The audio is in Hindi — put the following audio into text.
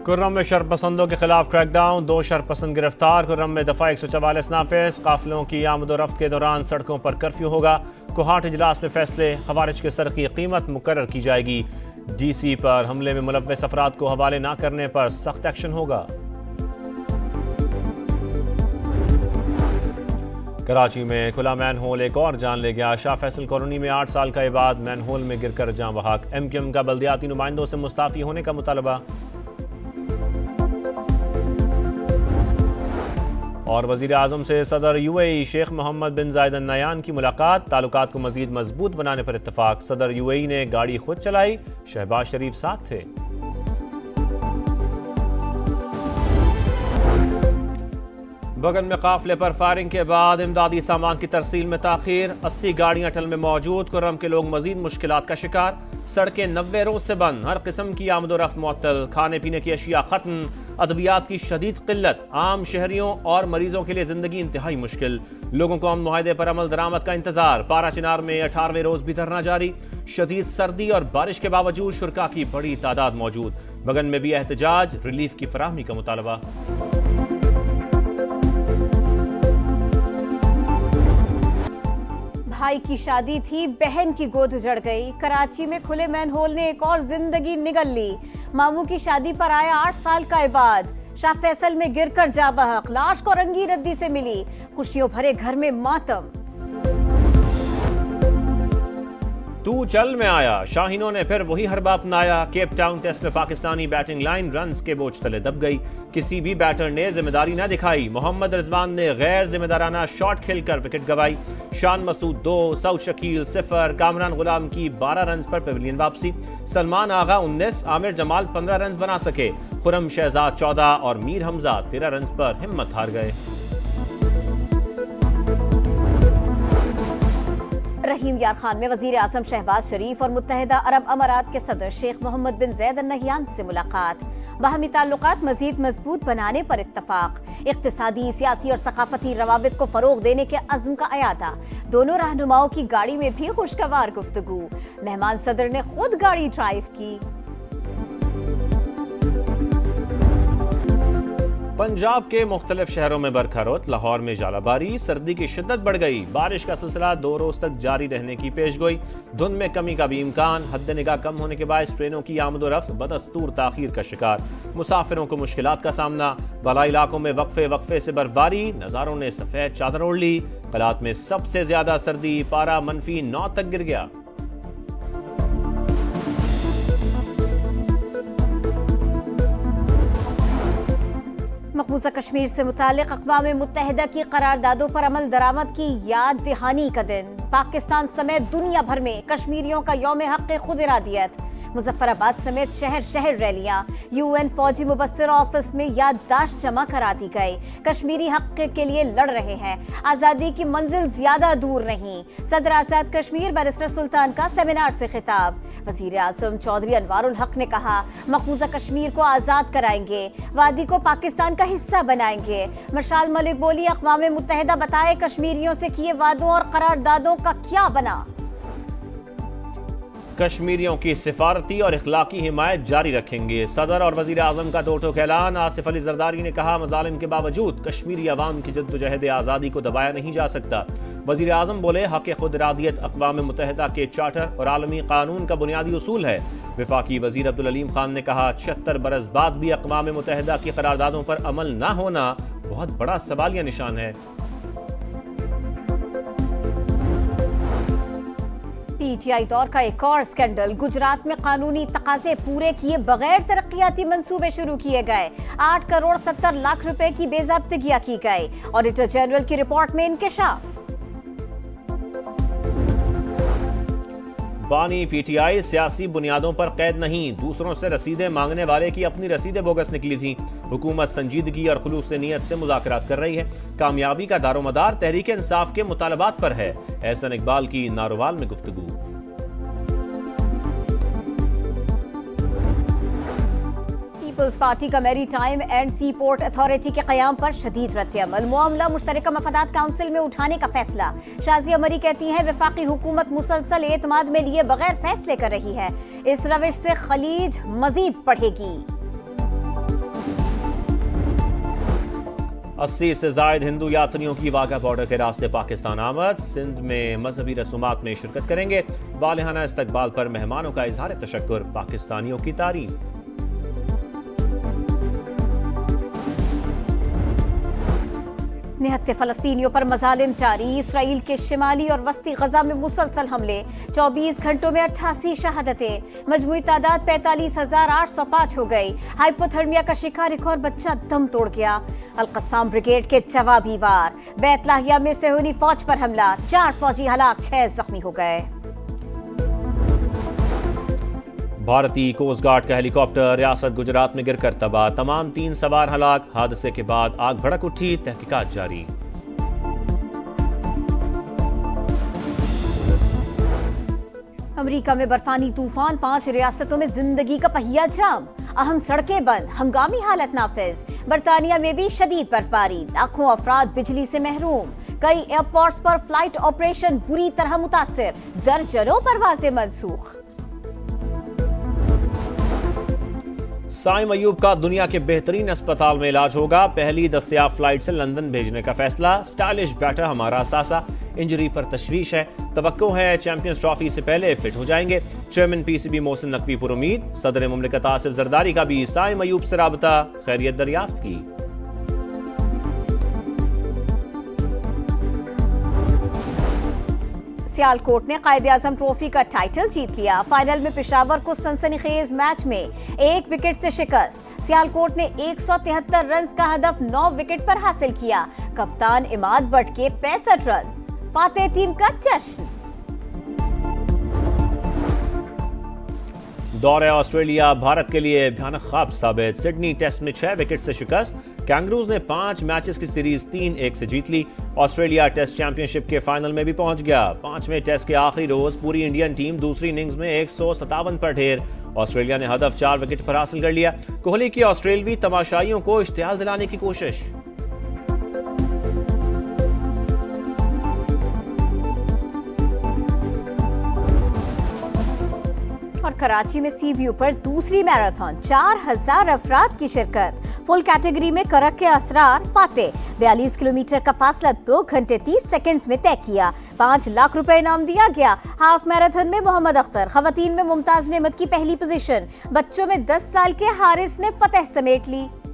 कुर्रम में शरपसंदों के खिलाफ क्रैकडाउन, 2 शरपसंद गिरफ्तार। कुर्रम में दफा 144 नाफिज। काफिलों की आमदोरफ्त के दौरान सड़कों पर कर्फ्यू होगा। कोहाट इजलास में फैसले, खवारिज के सर की कीमत मुकर्रर की जाएगी। DC पर हमले में मुलव्वस अफराद को हवाले न करने पर सख्त एक्शन होगा। कराची में खुला मैन होल एक और जान ले गया। शाह फैसल कॉलोनी में 8 साल का इबाद मैन होल में गिरकर जान बहक। MQM का बल्दियाती नुमाइंदों से मुस्ताफी होने का मुतालबा। और वज़ीर आज़म से सदर UAE शेख मोहम्मद बिन जायद अल नहयान की मुलाकात, ताल्लुकात को मज़ीद मजबूत बनाने पर इत्तफाक। सदर UAE ने गाड़ी खुद चलाई, शहबाज शरीफ साथ थे। बगल में काफिले पर फायरिंग के बाद इमदादी सामान की तरसील में ताखीर। 80 गाड़ियां टल में मौजूद। कुर्रम के लोग मजीद मुश्किलात का शिकार। सड़कें 90 रोज से बंद। हर किस्म की आमदोरफ्त मुअत्तल। खाने पीने की अशिया खत्म। अद्वियात की शदीद किल्लत। आम शहरियों और मरीजों के लिए जिंदगी इंतहाई मुश्किल। लोगों को अमन मुआहदे पर अमल दरामद का इंतजार। पारा चिनार में 18वें रोज भी धरना जारी। शदीद सर्दी और बारिश के बावजूद शुरका की बड़ी तादाद मौजूद। बगन में भी एहतजाज, रिलीफ की फराहमी का मुतालबा। भाई की शादी थी, बहन की गोद उजड़ गई। कराची में खुले मैन होल ने एक और जिंदगी निगल ली। मामू की शादी पर आया 8 साल का इबाद, शाह फैसल में गिरकर जा बहक। लाश को रंगी रद्दी से मिली। खुशियों भरे घर में मातम। तू चल में आया, शाहीनों ने फिर वही हरबा अपनाया। केप टाउन टेस्ट में पाकिस्तानी बैटिंग लाइन रन्स के बोझ तले दब गई। किसी भी बैटर ने जिम्मेदारी न दिखाई। मोहम्मद रिजवान ने गैर जिम्मेदाराना शॉट खेलकर विकेट गंवाई। शान मसूद 2, सऊद शकील 0, कामरान गुलाम की 12 रन पर पेविलियन वापसी। सलमान आगा 19, आमिर जमाल 15 रन बना सके। खुरम शहजाद 14 और मीर हमजा 13 रन पर हिम्मत हार गए। रहीम यार खान में वजीर आजम शहबाज शरीफ और मुत्तहिदा अरब अमारात के सदर शेख मोहम्मद बिन जायद अल नहयान से मुलाकात। बाहमी ताल्लुकात मजीद मजबूत बनाने पर इत्तफाक। इक्तिसादी, सियासी और सकाफती रवाबित को फरोग देने के अज़्म का अयादा। दोनों रहनुमाओं की गाड़ी में भी खुशगवार गुफ्तगू। मेहमान सदर ने खुद गाड़ी ड्राइव की। पंजाब के मुख्तलिफ शहरों में बरखा-रुत। लाहौर में जालाबारी। सर्दी की शिद्दत बढ़ गई। बारिश का सिलसिला 2 रोज तक जारी रहने की पेशगोई। धुंध में कमी का भी इम्कान। हद निगाह कम होने के बायस ट्रेनों की आमदोरफ्त बदस्तूर ताखीर का शिकार। मुसाफिरों को मुश्किलात का सामना। बलाई इलाकों में वक्फे से बर्फबारी। नज़ारों ने सफेद चादर ओढ़ ली। कलात में सबसे ज्यादा सर्दी, पारा -9 तक गिर गया। मकबूजा कश्मीर से मुतालिक अक़वाम मुत्तहिदा की करारदादों पर अमल दरामद की याद दहानी का दिन। पाकिस्तान समेत दुनिया भर में कश्मीरियों का यौम हक़ खुद इरादियत। मुजफ्फराबाद समेत शहर शहर रैलियां। UN फौजी मुबस्सिर ऑफिस में याददाश्त जमा करा दी गई। कश्मीरी हक़ के लिए लड़ रहे हैं। आज़ादी की मंजिल ज्यादा दूर नहीं। सदर आज़ाद कश्मीर बैरिस्टर सुल्तान का सेमिनार से खिताब। वज़ीर आज़म चौधरी अनवारुल हक ने कहा, मकबूजा कश्मीर को आज़ाद कराएंगे, वादी को पाकिस्तान का हिस्सा बनाएंगे। मशाल मलिक बोली, अक़वाम मुत्तहिदा बताए कश्मीरियों से किए वादों और करारदादों का क्या बना। कश्मीरियों की सिफारती और इखलाकी हिमायत जारी रखेंगे। सदर और वजीर आजम का दो टोक ऐलान। आसिफ अली जरदारी ने कहा, मजालिम के बावजूद कश्मीरी अवाम की जद्दोजहद आज़ादी को दबाया नहीं जा सकता। वजीर आजम बोले, हक़ खुद इरादियत अक़वाम मुत्तहिदा के चार्टर और आलमी कानून का बुनियादी उसूल है। वफाकी वजीर अब्दुल अलीम खान ने कहा, 76 बरस बाद भी अक़वाम मुत्तहिदा की करारदादों पर अमल न होना बहुत बड़ा सवालिया निशान है। PTI दौर का एक और स्कैंडल। गुजरात में कानूनी तकाजे पूरे किए बगैर तरक्याती मंसूबे शुरू किए गए। 8 करोड़ 70 लाख रुपए की बेज़ाब्तिगियां की गई। ऑडिटर जनरल की रिपोर्ट में इंकशाफ। बानी PTI सियासी बुनियादों पर कैद नहीं। दूसरों से रसीदें मांगने वाले की अपनी रसीदें बोगस निकली थी। हुकूमत संजीदगी और खुलूस नीयत से मुज़ाकरात कर रही है। कामयाबी का दारोमदार तहरीक इंसाफ के मुतालबात पर है। एहसन इकबाल की नारोवाल में गुफ्तगू। पीपल्स पार्टी का maritime and sea port authority के क़याम पर शदीद रद्द-ए-अमल। मामला मुश्तरका मफादात काउंसिल में उठाने का फैसला। शाज़िया मरी कहती हैं, वफाकी हुकूमत मुसलसल एतमाद में लिए बगैर फैसले कर रही है। इस रविश से खलीज मजीद बढ़ेगी। 80 से जायद हिंदू यात्रियों की वाघा बॉर्डर के रास्ते पाकिस्तान आमद। सिंध में मजहबी रसूमात में शिरकत करेंगे। वालिहाना इस्तकबाल पर मेहमानों का इजहार तशक्कुर, पाकिस्तानियों की तारीफ। निहत्ते फलस्तीनियों पर मजालिम जारी। इसराइल के शिमाली और वस्ती गजा में मुसलसल हमले। 24 घंटों में 88 शहादतें। मजमूई तादाद 45,805 हो गई। हाइपोथर्मिया का शिकार एक और बच्चा दम तोड़ गया। अल-कस्साम ब्रिगेड के जवाबी वार। बैतलाहिया में सेहूनी फौज पर हमला। 4 फौजी हलाक, 6 जख्मी हो गए। भारतीय कोस्ट गार्ड का हेलीकॉप्टर रियासत गुजरात में गिरकर तबाह। तमाम 3 सवार हलाक। हादसे के बाद आग भड़क उठी। तहकीकात जारी। अमेरिका में बर्फानी तूफान, 5 रियासतों में जिंदगी का पहिया जाम। अहम सड़कें बंद, हंगामी हालत नाफिज। बरतानिया में भी शदीद बर्फबारी। लाखों अफराद बिजली से महरूम। कई एयरपोर्ट्स पर फ्लाइट ऑपरेशन बुरी तरह मुतासिर। दर्जनों परवाजें मनसूख। साइम अयूब का दुनिया के बेहतरीन अस्पताल में इलाज होगा। पहली दस्तयाब फ्लाइट से लंदन भेजने का फैसला। स्टाइलिश बैटर हमारा असासा। इंजरी पर तशवीश है। तवक्को है चैंपियंस ट्रॉफी से पहले फिट हो जाएंगे। चेयरमैन पीसीबी मोहसिन नकवी पर उम्मीद। सदर मुमलिकत आसिफ जरदारी का भी साइम अयूब से राबता, खैरियत दरियाफ्त की। सियालकोट ने कायदे-आजम ट्रॉफी का टाइटल जीत लिया। फाइनल में पेशावर को सनसनीखेज मैच में 1 विकेट से शिकस्त। सियालकोट ने 173 रन का हदफ 9 विकेट पर हासिल किया। कप्तान इमाद बट के 65 रन। फातेह टीम का जश्न। दौरे ऑस्ट्रेलिया भारत के लिए भयानक ख्वाब साबित। सिडनी टेस्ट में 6 विकेट से शिकस्त। कैंगरूज ने 5 मैचेस की सीरीज 3-1 से जीत ली। ऑस्ट्रेलिया टेस्ट चैंपियनशिप के फाइनल में भी पहुंच गया। 5वें टेस्ट के आखिरी रोज पूरी इंडियन टीम दूसरी इनिंग्स में 157 पर ढेर। ऑस्ट्रेलिया ने हदफ 4 विकेट पर हासिल कर लिया। कोहली की ऑस्ट्रेलवी तमाशाइयों को इश्तियाल दिलाने की कोशिश। और कराची में सी व्यू पर दूसरी मैराथन, 4000 अफराद की शिरकत। फुल कैटेगरी में करक के असरार फातेह। 42 किलोमीटर का फासला 2 घंटे 30 सेकंड्स में तय किया। 5 लाख रुपए इनाम दिया गया। हाफ मैराथन में मोहम्मद अख्तर, खवातीन में मुमताज नेमत की पहली पोजीशन। बच्चों में 10 साल के हारिस ने फतह समेट ली।